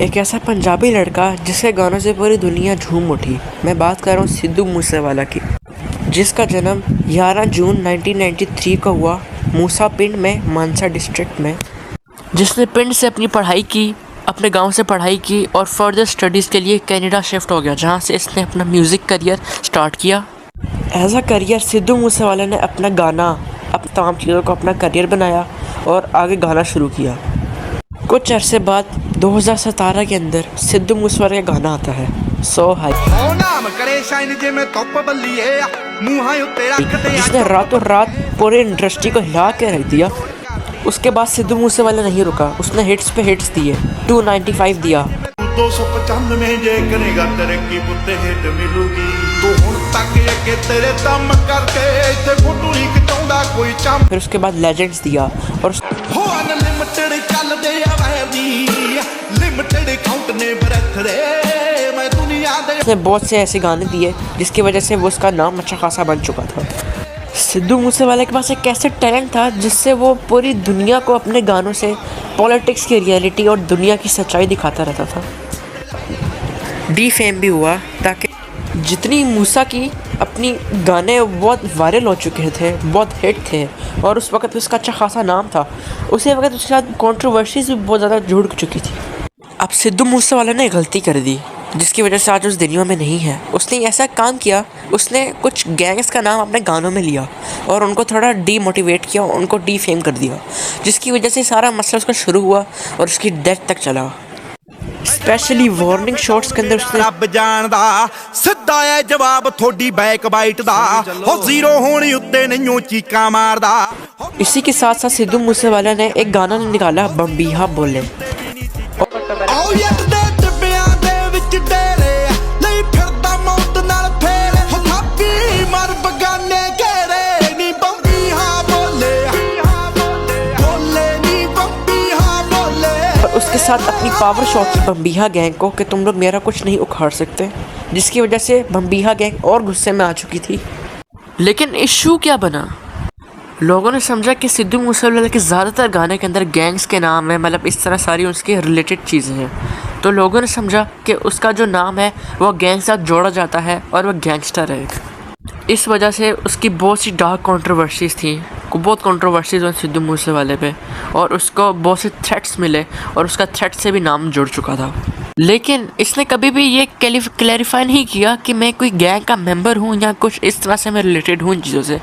एक ऐसा पंजाबी लड़का जिसके गानों से पूरी दुनिया झूम उठी। मैं बात कर रहा हूँ सिद्धू मूसेवाला की, जिसका जन्म 11 जून 1993 को हुआ मूसा पिंड में, मानसा डिस्ट्रिक्ट में। जिसने पिंड से अपनी पढ़ाई की, अपने गांव से पढ़ाई की और फर्दर स्टडीज़ के लिए कनाडा शिफ्ट हो गया, जहां से इसने अपना म्यूज़िक करियर स्टार्ट किया। As a career Sidhu Moosewala ने अपना गाना, अपनी तमाम चीज़ों को अपना करियर बनाया और आगे गाना शुरू किया। कुछ अरसे बाद 2017 के अंदर सिद्धू मूसेवाला का गाना आता है सो हाई, जिसने रातों रात पूरी इंडस्ट्री को हिला के रख दिया। उसके बाद सिद्धू मूसेवाला नहीं रुका, उसने हिट्स पे हिट्स दिए। 295 दिया, 295 जे करेगा तरक्की पुत्ते हिट मिलूगी। तो हुण तक अगे तेरे दम करके इत्थे फोटो ही खिचाउंदा कोई चम। फिर उसके बाद लेजेंड्स दिया और हो अनलिमिटेड चलदे आवेदी लिमिटेड काउंट ने ब्रेथ रे मैं दुनिया दे। उसने बहुत से ऐसे गाने दिए जिसकी वजह से वो उसका नाम अच्छा खासा बन चुका था। सिद्धू मूसेवाला के पास एक ऐसे टैलेंट था जिससे वो पूरी दुनिया को अपने गानों से पॉलिटिक्स की रियलिटी और दुनिया की सच्चाई दिखाता रहता था। डी फेम भी हुआ, ताकि जितनी मूसा की अपनी गाने बहुत वायरल हो चुके थे, बहुत हिट थे और उस वक्त उसका अच्छा खासा नाम था, उसी वक्त उसके साथ कंट्रोवर्सीज भी बहुत ज़्यादा जुड़ चुकी थी। अब सिद्धू मूसेवाला ने गलती कर दी जिसकी वजह से आज उस दुनिया में नहीं है। उसने ऐसा काम किया, उसने कुछ गैंग्स का नाम अपने गानों में लिया और उनको थोड़ा डीमोटिवेट किया, उनको डी फेम कर दिया, जिसकी वजह से सारा मसला उसका शुरू हुआ और उसकी डेथ तक चला। स्पेशली वार्निंग शॉट्स के अंदर उसने रब जानदा सिद्धा है जवाब थोड़ी बैक बाइट दा हो जीरो होने उत्ते नहीं चीका मारदा। इसी के साथ साथ सिद्धू मूसेवाला ने एक गाना निकाला, बम्बीहा बोले। उसके साथ अपनी पावर शॉट की बम्बीहा गैंग को कि तुम लोग मेरा कुछ नहीं उखाड़ सकते, जिसकी वजह से बम्बीहा गैंग और गुस्से में आ चुकी थी। लेकिन इशू क्या बना, लोगों ने समझा कि सिद्धू मूसेवाला के ज़्यादातर गाने के अंदर गैंग्स के नाम है, मतलब इस तरह सारी उसके रिलेटेड चीज़ें हैं, तो लोगों ने समझा कि उसका जो नाम है वो गैंग के साथ जोड़ा जाता है और वह गैंगस्टर है। इस वजह से उसकी बहुत सी डार्क कंट्रोवर्सीज थी, बहुत कंट्रोवर्सीज हुई सिद्धू मूसेवाले पे और उसको बहुत से थ्रेट्स मिले और उसका थ्रेट से भी नाम जुड़ चुका था। लेकिन इसने कभी भी ये क्लैरिफाई नहीं किया कि मैं कोई गैंग का मेंबर हूँ या कुछ इस तरह से मैं रिलेटेड हूँ इन चीज़ों से।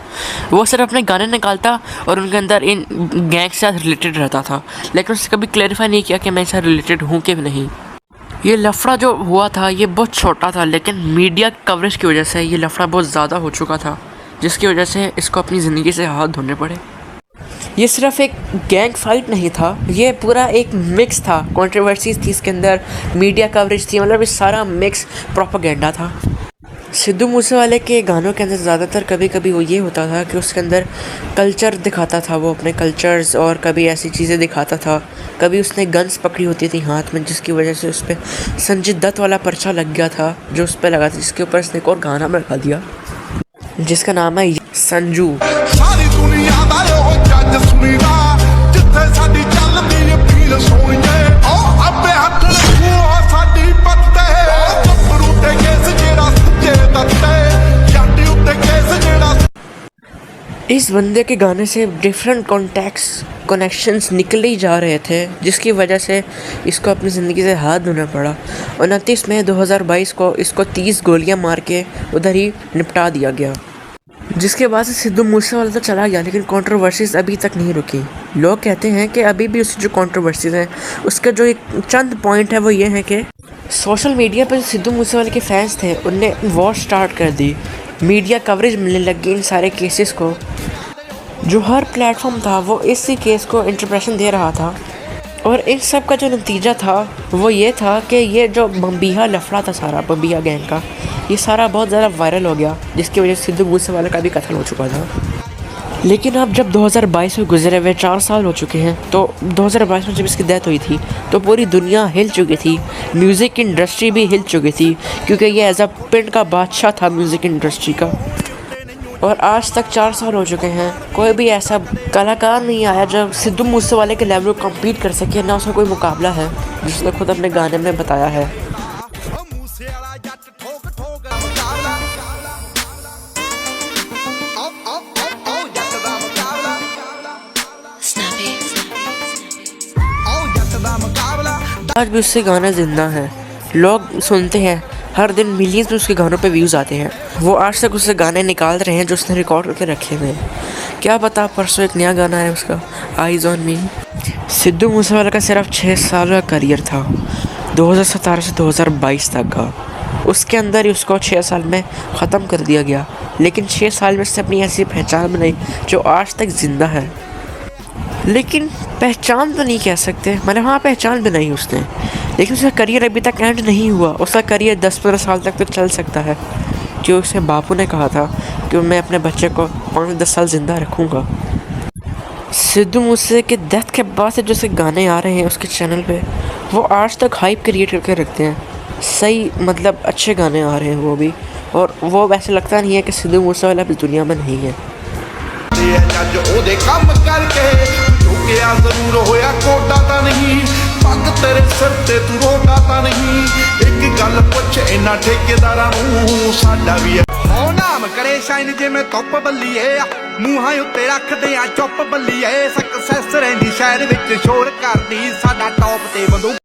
वो सिर्फ अपने गाने निकालता और उनके अंदर इन गैंग से रिलेटेड रहता था, लेकिन उसने कभी क्लैरिफाई नहीं किया कि मैं इससे रिलेटेड हूँ कि नहीं। ये लफड़ा जो हुआ था ये बहुत छोटा था, लेकिन मीडिया कवरेज की वजह से ये लफड़ा बहुत ज़्यादा हो चुका था, जिसकी वजह से इसको अपनी ज़िंदगी से हाथ धोने पड़े। ये सिर्फ एक गैंग फाइट नहीं था, ये पूरा एक मिक्स था, कंट्रोवर्सीज थी इसके अंदर, मीडिया कवरेज थी, मतलब ये सारा मिक्स प्रोपेगेंडा था। सिद्धू मूसेवाले के गानों के अंदर ज़्यादातर कभी कभी वो ये होता था कि उसके अंदर कल्चर दिखाता था, वो अपने कल्चर्स और कभी ऐसी चीज़ें दिखाता था। कभी उसने गन्स पकड़ी होती थी हाथ में, जिसकी वजह से उस पर संजय दत्त वाला पर्चा लग गया था जो उस पर लगा था, जिसके ऊपर उसने एक और गाना लगा दिया जिसका नाम है संजू। सारी दुनिया दा ओ जज सुनीदा जिथे साडी चलदी ए फील सोईए ओ अबे हथ रखो साडी पत्ते चपरू ते केस जेड़ा सच्चे दत्ते जाटी उत्ते केस जेड़ा। इस बंदे के गाने से डिफरेंट कनेक्शंस निकले ही जा रहे थे, जिसकी वजह से इसको अपनी ज़िंदगी से हाथ धोना पड़ा। 29 मई 2022 को इसको 30 गोलियां मार के उधर ही निपटा दिया गया, जिसके बाद से सिद्धू मूसेवाला तो चला गया, लेकिन कंट्रोवर्सीज अभी तक नहीं रुकी। लोग कहते हैं कि अभी भी उसकी जो कंट्रोवर्सीज हैं उसका जो एक चंद पॉइंट है वो ये है कि सोशल मीडिया पर जो सिद्धू मूसेवाले के फैंस थे उनने वॉर स्टार्ट कर दी, मीडिया कवरेज मिलने लगी इन सारे केसेस को। जो हर प्लेटफॉर्म था वो इसी केस को इंटरप्रेशन दे रहा था और इन सब का जो नतीजा था वो ये था कि ये जो बम्बीहा लफड़ा था सारा, बम्बीहा गैंग का, ये सारा बहुत ज़्यादा वायरल हो गया, जिसकी वजह से सिद्धू मूसेवाला का भी कत्ल हो चुका था। लेकिन अब जब 2022 में गुजरे हुए 4 साल हो चुके हैं, तो 2022 में जब इसकी डेथ हुई थी तो पूरी दुनिया हिल चुकी थी, म्यूज़िक इंडस्ट्री भी हिल चुकी थी, क्योंकि ये एज अ पिंड का बादशाह था म्यूज़िक इंडस्ट्री का। और आज तक 4 साल हो चुके हैं, कोई भी ऐसा कलाकार नहीं आया जो सिद्धू मूसेवाले के लेवल को कम्पीट कर सके, ना उसका कोई मुकाबला है, जिसने खुद अपने गाने में बताया है। मूसे वाला जट ठोक ठोक मुकाबला ओ जट दा मुकाबला ओ जट दा मुकाबला। आज भी उससे गाना जिंदा है, लोग सुनते हैं, हर दिन मिलियंस में उसके गानों पे व्यूज़ आते हैं। वो आज तक उससे गाने निकाल रहे हैं जो उसने रिकॉर्ड करके रखे हुए हैं। क्या पता परसों एक नया गाना है उसका, eyes on me. Sidhu Moosewala का सिर्फ 6 साल का करियर था, 2017 से 2022 तक का। उसके अंदर ही उसको 6 साल में ख़त्म कर दिया गया, लेकिन 6 साल में उसने अपनी ऐसी पहचान बनाई जो आज तक ज़िंदा है। लेकिन पहचान तो नहीं कह सकते, मतलब हाँ पहचान बनाई उसने, लेकिन उसका करियर अभी तक एंड नहीं हुआ। उसका करियर 10-15 साल तक तो चल सकता है, जो उसके बापू ने कहा था कि मैं अपने बच्चे को 5-10 साल ज़िंदा रखूँगा। सिद्धू मूसे के डेथ के बाद से जो से गाने आ रहे हैं उसके चैनल पे, वो आज तक हाइप क्रिएट करके रखते हैं। सही मतलब अच्छे गाने आ रहे हैं वो भी, और वो वैसे लगता नहीं है कि सिद्धू मूसेवाला इस दुनिया में नहीं है। जज ओदे काम करके झुकिया जरूर होया कोडा तां नहीं, पग तेरे सिर ते तू रोडा तां नहीं। एक गल पुछ इन्हां ठेकेदारां नूं, साडा भी ओ नाम करे शाइन जिवें धुੱਪ ਬੱਲੀਏ, ਮੂੰਹਾਂ ਉੱਤੇ ਰੱਖਦੇ ਆ ਚੁੱਪ ਬੱਲੀਏ। ਸਕਸੈਸ ਰਹਿੰਦੀ ਸ਼ਹਿਰ ਵਿੱਚ ਸ਼ੋਰ ਕਰਦੀ, ਸਾਡਾ ਟੌਪ ਤੇ ਬੰਦੂਕ